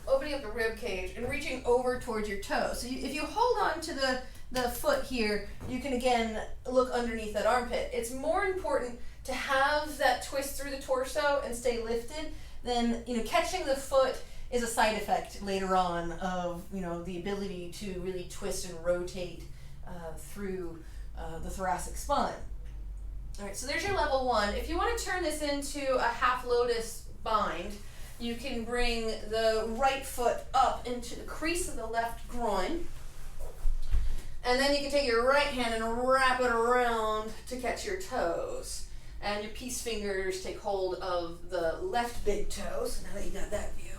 opening up the rib cage and reaching over towards your toes. So if you hold on to the foot here, you can again look underneath that armpit. It's more important to have that twist through the torso and stay lifted than, catching the foot is a side effect later on of, the ability to really twist and rotate through the thoracic spine. All right, so there's your level 1. If you want to turn this into a half lotus bind, you can bring the right foot up into the crease of the left groin. And then you can take your right hand and wrap it around to catch your toes. And your peace fingers take hold of the left big toe, so now that you got that view.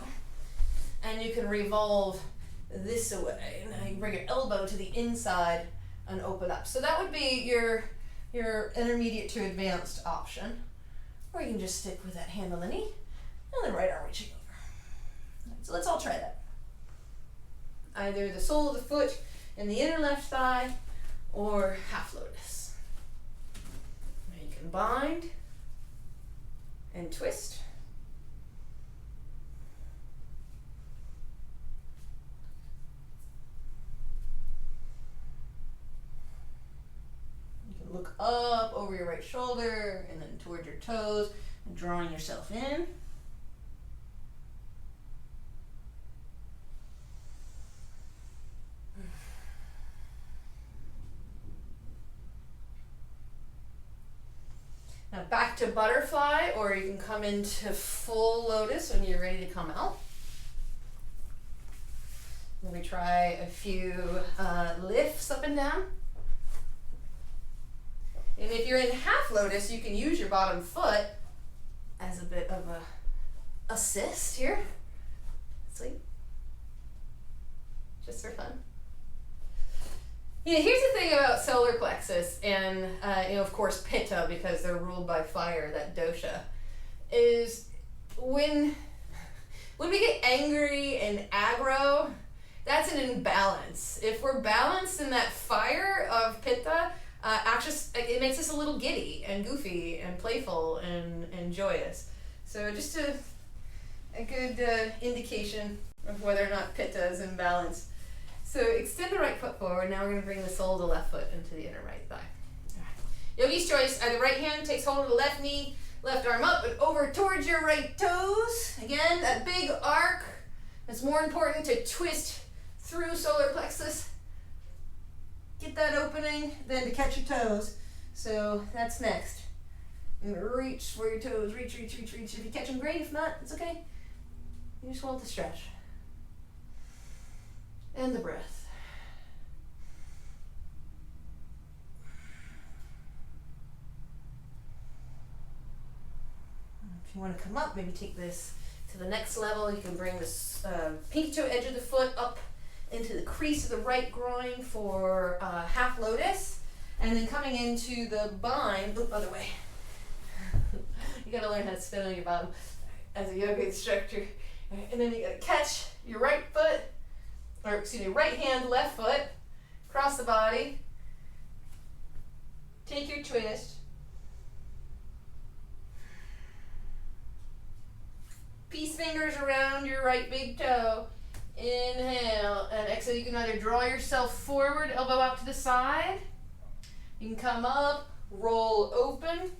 And you can revolve this away. Now you can bring your elbow to the inside and open up. So that would be your intermediate to advanced option. Or you can just stick with that hand on the knee and the right arm reaching over. So let's all try that. Either the sole of the foot in the inner left thigh or half lotus. Now you can bind and twist. You can look up over your right shoulder and then toward your toes and drawing yourself in. Now back to butterfly, or you can come into full lotus when you're ready to come out. Let me try a few lifts up and down. And if you're in half lotus, you can use your bottom foot as a bit of a assist here. Sweet. Just for fun. Here's the thing about solar plexus and, of course, pitta, because they're ruled by fire, that dosha, is when we get angry and aggro, that's an imbalance. If we're balanced in that fire of pitta, it makes us a little giddy and goofy and playful and joyous. So just a good indication of whether or not pitta is in balance. So extend the right foot forward. Now we're going to bring the sole of the left foot into the inner right thigh. All right. Yogi's choice. Either right hand takes hold of the left knee, left arm up and over towards your right toes. Again, that big arc. It's more important to twist through solar plexus. Get that opening than to catch your toes. So that's next. And reach for your toes. Reach. If you catch them, great. If not, it's okay. You just want to stretch. And the breath. If you want to come up, maybe take this to the next level. You can bring this pinky toe edge of the foot up into the crease of the right groin for half lotus. And then coming into the bind, other way. gotta learn how to spin on your bottom as a yoga instructor. And then you gotta catch your right foot, or excuse me, right hand, left foot, cross the body. Take your twist. Peace fingers around your right big toe. Inhale and exhale. You can either draw yourself forward, elbow out to the side. You can come up, roll open.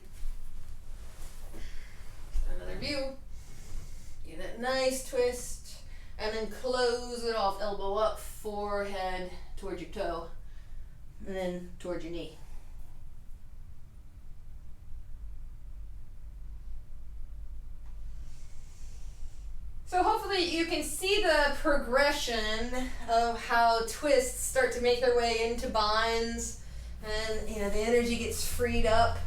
Another view. Get that nice twist. And then close it off. Elbow up, forehead towards your toe. And then towards your knee. So hopefully you can see the progression of how twists start to make their way into binds, and the energy gets freed up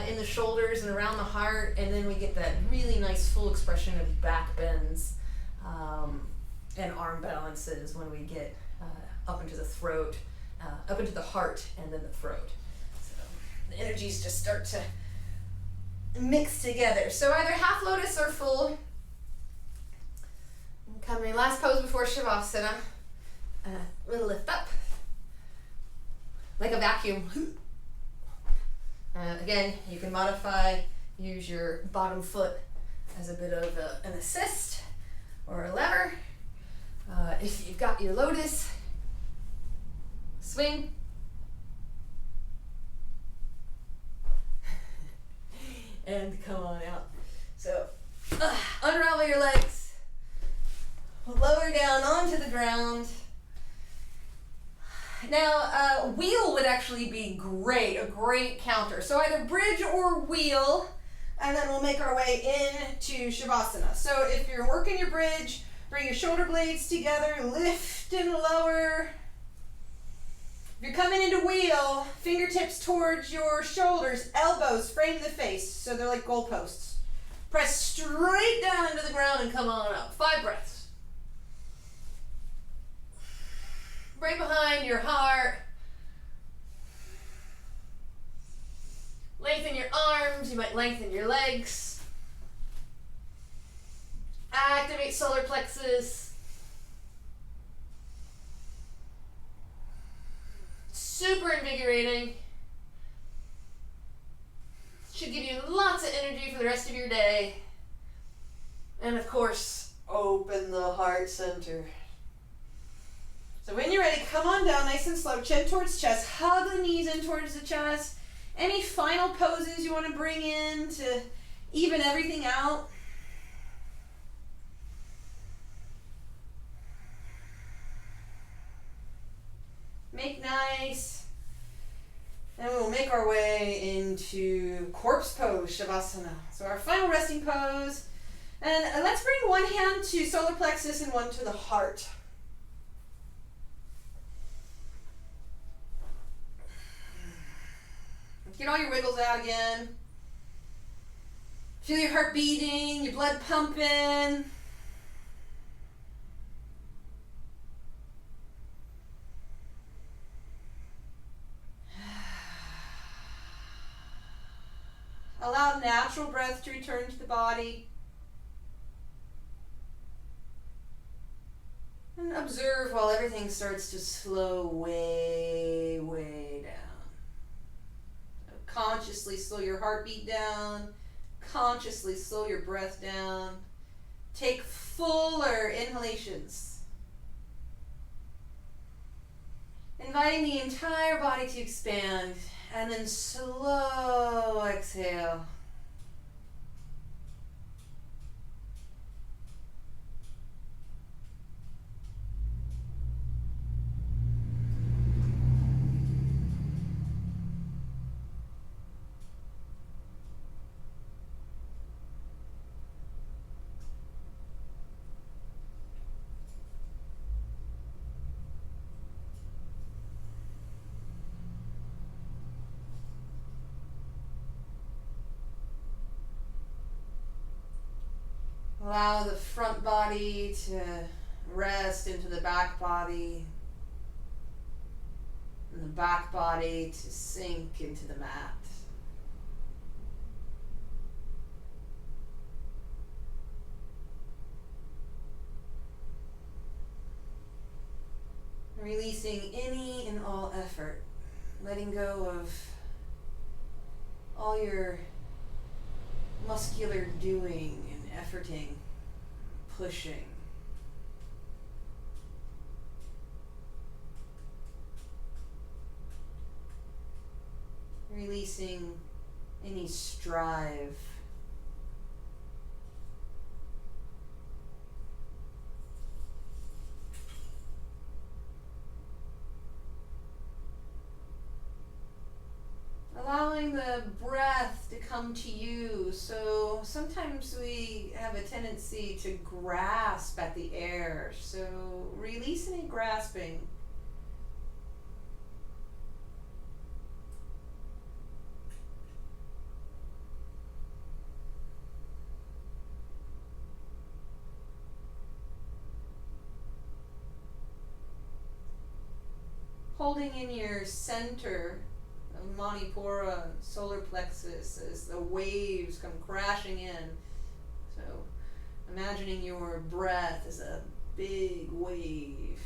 in the shoulders and around the heart, and then we get that really nice full expression of back bends and arm balances when we get up into the throat, up into the heart, and then the throat. So the energies just start to mix together. So either half lotus or full. Coming, last pose before Shavasana. We'll lift up like a vacuum. Again, you can modify, use your bottom foot as a bit of an assist or a lever. If you've got your lotus, swing. And come on out. So, unravel your legs. Lower down onto the ground. Now, wheel would actually be great, a great counter. So either bridge or wheel, and then we'll make our way into Shavasana. So if you're working your bridge, bring your shoulder blades together, lift and lower. If you're coming into wheel, fingertips towards your shoulders, elbows frame the face, so they're like goalposts. Press straight down into the ground and come on up. 5 breaths. Right behind your heart. Lengthen your arms, you might lengthen your legs. Activate solar plexus. Super invigorating. Should give you lots of energy for the rest of your day. And of course, open the heart center. So when you're ready, come on down nice and slow, chin towards chest, hug the knees in towards the chest. Any final poses you want to bring in to even everything out? Make nice. And we'll make our way into corpse pose, Shavasana. So our final resting pose. And let's bring one hand to solar plexus and one to the heart. Get all your wiggles out again. Feel your heart beating, your blood pumping. Allow natural breath to return to the body. And observe while everything starts to slow way, way down. Consciously slow your heartbeat down. Consciously slow your breath down. Take fuller inhalations. Inviting the entire body to expand, and then slow exhale. Allow the front body to rest into the back body, and the back body to sink into the mat. Releasing any and all effort. Letting go of all your muscular doing and efforting, pushing. Releasing any strive. Allowing the breath to come to you. So sometimes we have a tendency to grasp at the air. So release any grasping. Holding in your center of Manipura, solar plexus, as the waves come crashing in. So imagining your breath as a big wave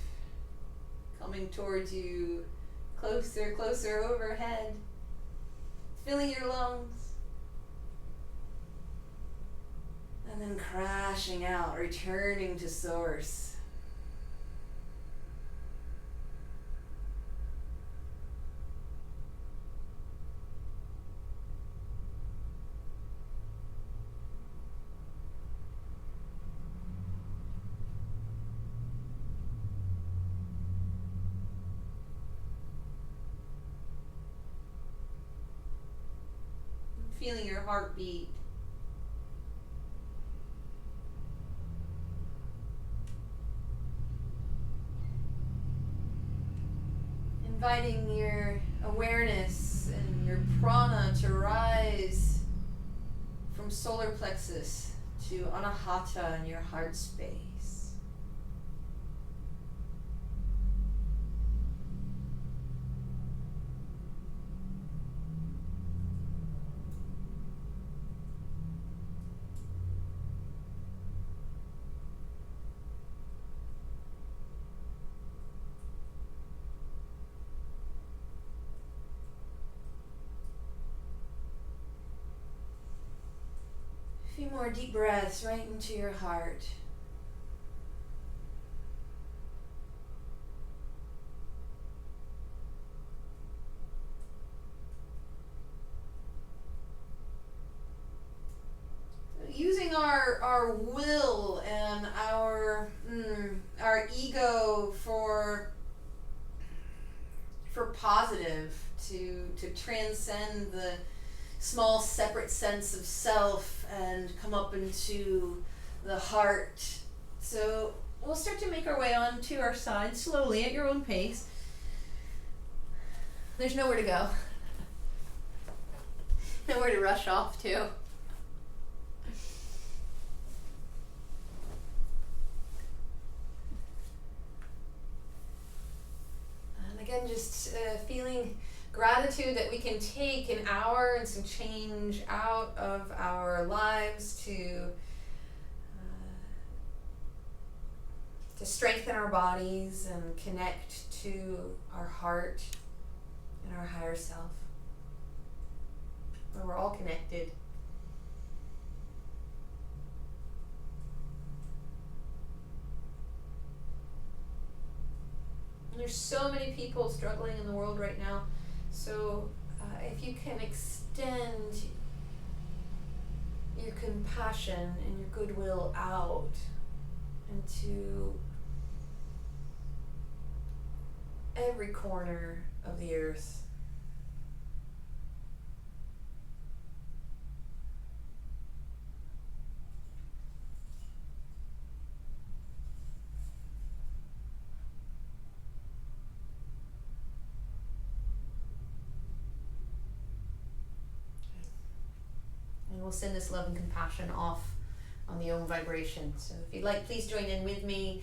coming towards you, closer, closer overhead, filling your lungs, and then crashing out, returning to source. Feeling your heartbeat. Inviting your awareness and your prana to rise from solar plexus to anahata in your heart space. A few more deep breaths right into your heart. Using our will and our ego for positive to transcend the small separate sense of self and come up into the heart. So we'll start to make our way onto our side slowly at your own pace. There's nowhere to go. Nowhere to rush off to. And again, just feeling gratitude that we can take an hour and some change out of our lives to strengthen our bodies and connect to our heart and our higher self, where we're all connected. And there's so many people struggling in the world right now. So if you can extend your compassion and your goodwill out into every corner of the earth. And we'll send this love and compassion off on the Om vibration. So if you'd like, please join in with me,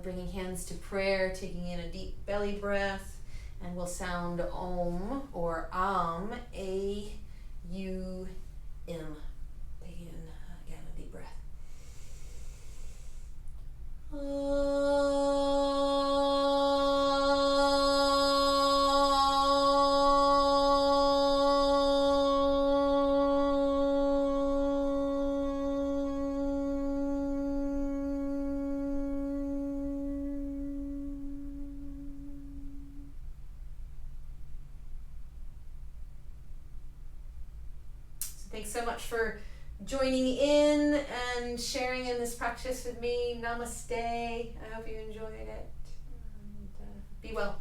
bringing hands to prayer, taking in a deep belly breath, and we'll sound Om or Am, A-U-M. Take in again a deep breath. Om. Thanks so much for joining in and sharing in this practice with me. Namaste. I hope you enjoyed it. And, be well.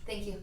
Thank you.